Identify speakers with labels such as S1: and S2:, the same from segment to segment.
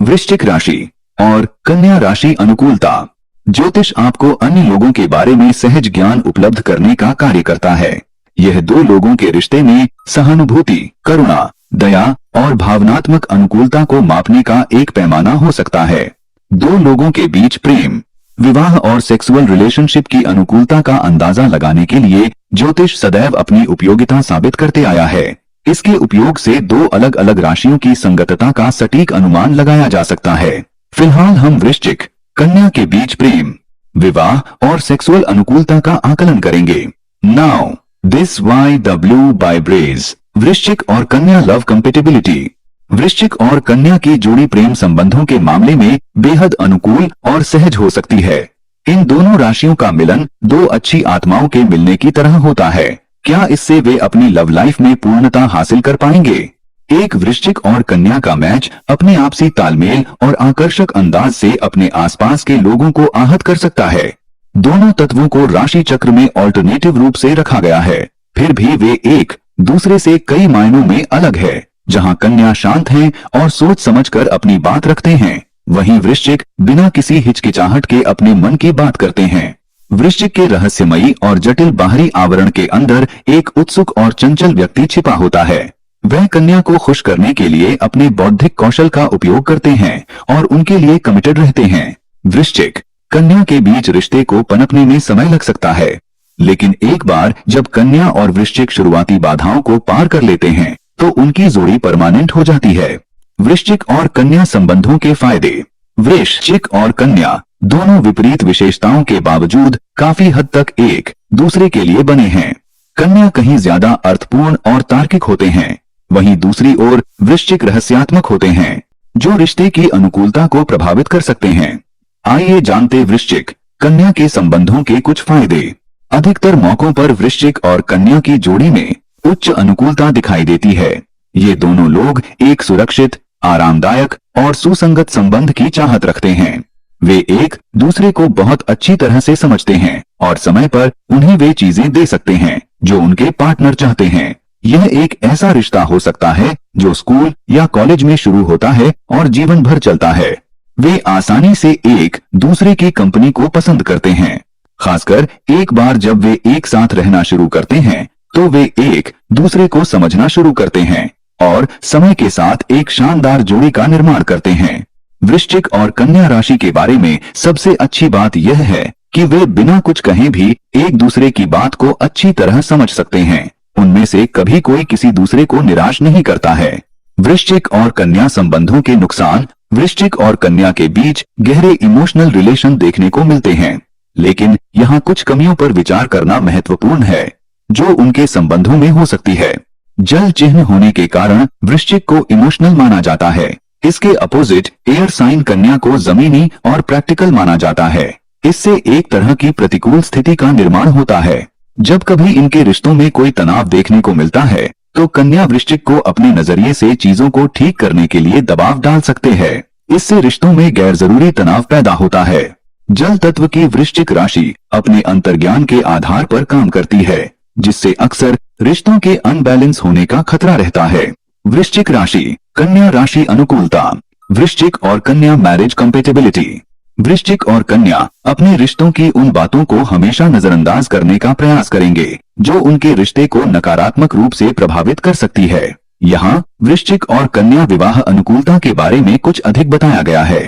S1: वृश्चिक राशि और कन्या राशि अनुकूलता। ज्योतिष आपको अन्य लोगों के बारे में सहज ज्ञान उपलब्ध करने का कार्य करता है। यह दो लोगों के रिश्ते में सहानुभूति, करुणा, दया और भावनात्मक अनुकूलता को मापने का एक पैमाना हो सकता है। दो लोगों के बीच प्रेम, विवाह और सेक्सुअल रिलेशनशिप की अनुकूलता का अंदाजा लगाने के लिए ज्योतिष सदैव अपनी उपयोगिता साबित करते आया है। इसके उपयोग से दो अलग अलग राशियों की संगतता का सटीक अनुमान लगाया जा सकता है। फिलहाल हम वृश्चिक कन्या के बीच प्रेम, विवाह और सेक्सुअल अनुकूलता का आकलन करेंगे। Now this YW by ब्रेज। वृश्चिक और कन्या लव कंपेटिबिलिटी। वृश्चिक और कन्या की जोड़ी प्रेम संबंधों के मामले में बेहद अनुकूल और सहज हो सकती है। इन दोनों राशियों का मिलन दो अच्छी आत्माओं के मिलने की तरह होता है। क्या इससे वे अपनी लव लाइफ में पूर्णता हासिल कर पाएंगे? एक वृश्चिक और कन्या का मैच अपने आपसी तालमेल और आकर्षक अंदाज से अपने आसपास के लोगों को आहत कर सकता है। दोनों तत्वों को राशि चक्र में ऑल्टरनेटिव रूप से रखा गया है, फिर भी वे एक दूसरे से कई मायनों में अलग है। जहां कन्या शांत है और सोच समझकर अपनी बात रखते हैं, वहीं वृश्चिक बिना किसी हिचकिचाहट के अपने मन की बात करते हैं। वृश्चिक के रहस्यमयी और जटिल बाहरी आवरण के अंदर एक उत्सुक और चंचल व्यक्ति छिपा होता है। वह कन्या को खुश करने के लिए अपने बौद्धिक कौशल का उपयोग करते हैं और उनके लिए कमिटेड रहते हैं। वृश्चिक कन्या के बीच रिश्ते को पनपने में समय लग सकता है, लेकिन एक बार जब कन्या और वृश्चिक शुरुआती बाधाओं को पार कर लेते हैं तो उनकी जोड़ी परमानेंट हो जाती है। वृश्चिक और कन्या संबंधों के फायदे। वृश्चिक और कन्या दोनों विपरीत विशेषताओं के बावजूद काफी हद तक एक दूसरे के लिए बने हैं। कन्या कहीं ज्यादा अर्थपूर्ण और तार्किक होते हैं, वहीं दूसरी ओर वृश्चिक रहस्यात्मक होते हैं, जो रिश्ते की अनुकूलता को प्रभावित कर सकते हैं। आइए जानते वृश्चिक कन्या के संबंधों के कुछ फायदे। अधिकतर मौकों पर वृश्चिक और कन्या की जोड़ी में उच्च अनुकूलता दिखाई देती है। ये दोनों लोग एक सुरक्षित, आरामदायक और सुसंगत संबंध की चाहत रखते हैं। वे एक दूसरे को बहुत अच्छी तरह से समझते हैं और समय पर उन्हें वे चीजें दे सकते हैं जो उनके पार्टनर चाहते हैं। यह एक ऐसा रिश्ता हो सकता है जो स्कूल या कॉलेज में शुरू होता है और जीवन भर चलता है। वे आसानी से एक दूसरे की कंपनी को पसंद करते हैं, खासकर एक बार जब वे एक साथ रहना शुरू करते हैं तो वे एक दूसरे को समझना शुरू करते हैं और समय के साथ एक शानदार जोड़ी का निर्माण करते हैं। वृश्चिक और कन्या राशि के बारे में सबसे अच्छी बात यह है कि वे बिना कुछ कहे भी एक दूसरे की बात को अच्छी तरह समझ सकते हैं। उनमें से कभी कोई किसी दूसरे को निराश नहीं करता है। वृश्चिक और कन्या संबंधों के नुकसान। वृश्चिक और कन्या के बीच गहरे इमोशनल रिलेशन देखने को मिलते हैं, लेकिन यहाँ कुछ कमियों पर विचार करना महत्वपूर्ण है जो उनके संबंधों में हो सकती है। जल चिन्ह होने के कारण वृश्चिक को इमोशनल माना जाता है। इसके अपोजिट एयर साइन कन्या को जमीनी और प्रैक्टिकल माना जाता है। इससे एक तरह की प्रतिकूल स्थिति का निर्माण होता है। जब कभी इनके रिश्तों में कोई तनाव देखने को मिलता है तो कन्या वृश्चिक को अपने नजरिए से चीजों को ठीक करने के लिए दबाव डाल सकते हैं। इससे रिश्तों में गैर जरूरी तनाव पैदा होता है। जल तत्व की वृश्चिक राशि अपने अंतर्ज्ञान के आधार पर काम करती है, जिससे अक्सर रिश्तों के अनबैलेंस होने का खतरा रहता है। वृश्चिक राशि कन्या राशि अनुकूलता। वृश्चिक और कन्या मैरिज कंपेटिबिलिटी। वृश्चिक और कन्या अपने रिश्तों की उन बातों को हमेशा नजरअंदाज करने का प्रयास करेंगे जो उनके रिश्ते को नकारात्मक रूप से प्रभावित कर सकती है। यहाँ वृश्चिक और कन्या विवाह अनुकूलता के बारे में कुछ अधिक बताया गया है।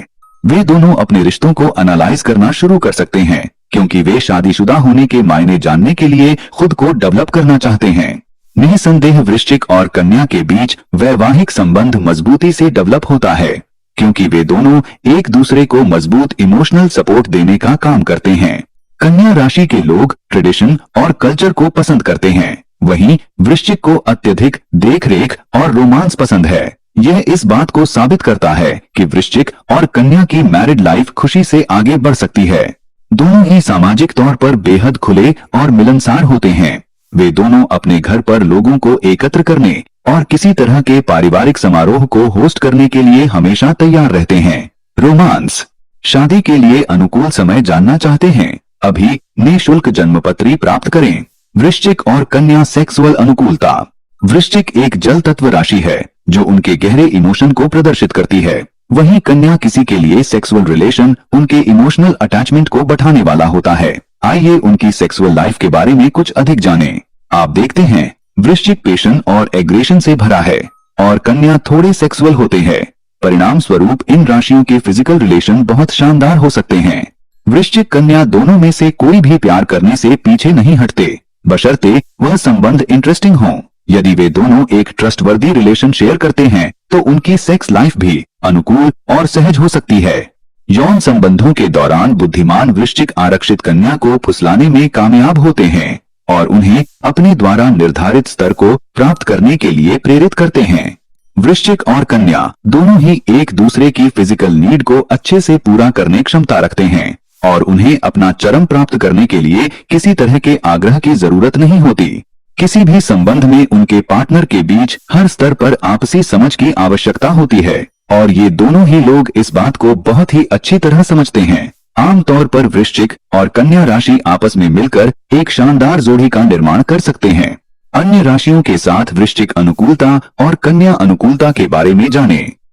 S1: वे दोनों अपने रिश्तों को एनालाइज करना शुरू कर सकते हैं क्योंकि वे शादीशुदा होने के मायने जानने के लिए खुद को डेवलप करना चाहते हैं। निसंदेह वृश्चिक और कन्या के बीच वैवाहिक संबंध मजबूती से डेवलप होता है क्योंकि वे दोनों एक दूसरे को मजबूत इमोशनल सपोर्ट देने का काम करते हैं। कन्या राशि के लोग ट्रेडिशन और कल्चर को पसंद करते हैं, वहीं वृश्चिक को अत्यधिक देखरेख और रोमांस पसंद है। यह इस बात को साबित करता है कि वृश्चिक और कन्या की मैरिड लाइफ खुशी से आगे बढ़ सकती है। दोनों ही सामाजिक तौर पर बेहद खुले और मिलनसार होते हैं। वे दोनों अपने घर पर लोगों को एकत्र करने और किसी तरह के पारिवारिक समारोह को होस्ट करने के लिए हमेशा तैयार रहते हैं। रोमांस। शादी के लिए अनुकूल समय जानना चाहते हैं? अभी निःशुल्क जन्मपत्री प्राप्त करें। वृश्चिक और कन्या सेक्सुअल अनुकूलता। वृश्चिक एक जल तत्व राशि है जो उनके गहरे इमोशन को प्रदर्शित करती है। वहीं कन्या किसी के लिए सेक्सुअल रिलेशन उनके इमोशनल अटैचमेंट को बढ़ाने वाला होता है। आइए उनकी सेक्सुअल लाइफ के बारे में कुछ अधिक जानें। आप देखते हैं वृश्चिक पेशन और एग्रेशन से भरा है और कन्या थोड़े सेक्सुअल होते हैं। परिणाम स्वरूप इन राशियों के फिजिकल रिलेशन बहुत शानदार हो सकते हैं। वृश्चिक कन्या दोनों में से कोई भी प्यार करने से पीछे नहीं हटते, बशर्ते वह संबंध इंटरेस्टिंग हो। यदि वे दोनों एक ट्रस्टवर्दी रिलेशन शेयर करते हैं तो उनकी सेक्स लाइफ भी अनुकूल और सहज हो सकती है। यौन संबंधों के दौरान बुद्धिमान वृश्चिक आरक्षित कन्या को फुसलाने में कामयाब होते हैं और उन्हें अपने द्वारा निर्धारित स्तर को प्राप्त करने के लिए प्रेरित करते हैं। वृश्चिक और कन्या दोनों ही एक दूसरे की फिजिकल नीड को अच्छे से पूरा करने क्षमता रखते हैं और उन्हें अपना चरम प्राप्त करने के लिए किसी तरह के आग्रह की जरूरत नहीं होती। किसी भी संबंध में उनके पार्टनर के बीच हर स्तर पर आपसी समझ की आवश्यकता होती है और ये दोनों ही लोग इस बात को बहुत ही अच्छी तरह समझते हैं। आमतौर पर वृश्चिक और कन्या राशि आपस में मिलकर एक शानदार जोड़ी का निर्माण कर सकते हैं। अन्य राशियों के साथ वृश्चिक अनुकूलता और कन्या अनुकूलता के बारे में जानें।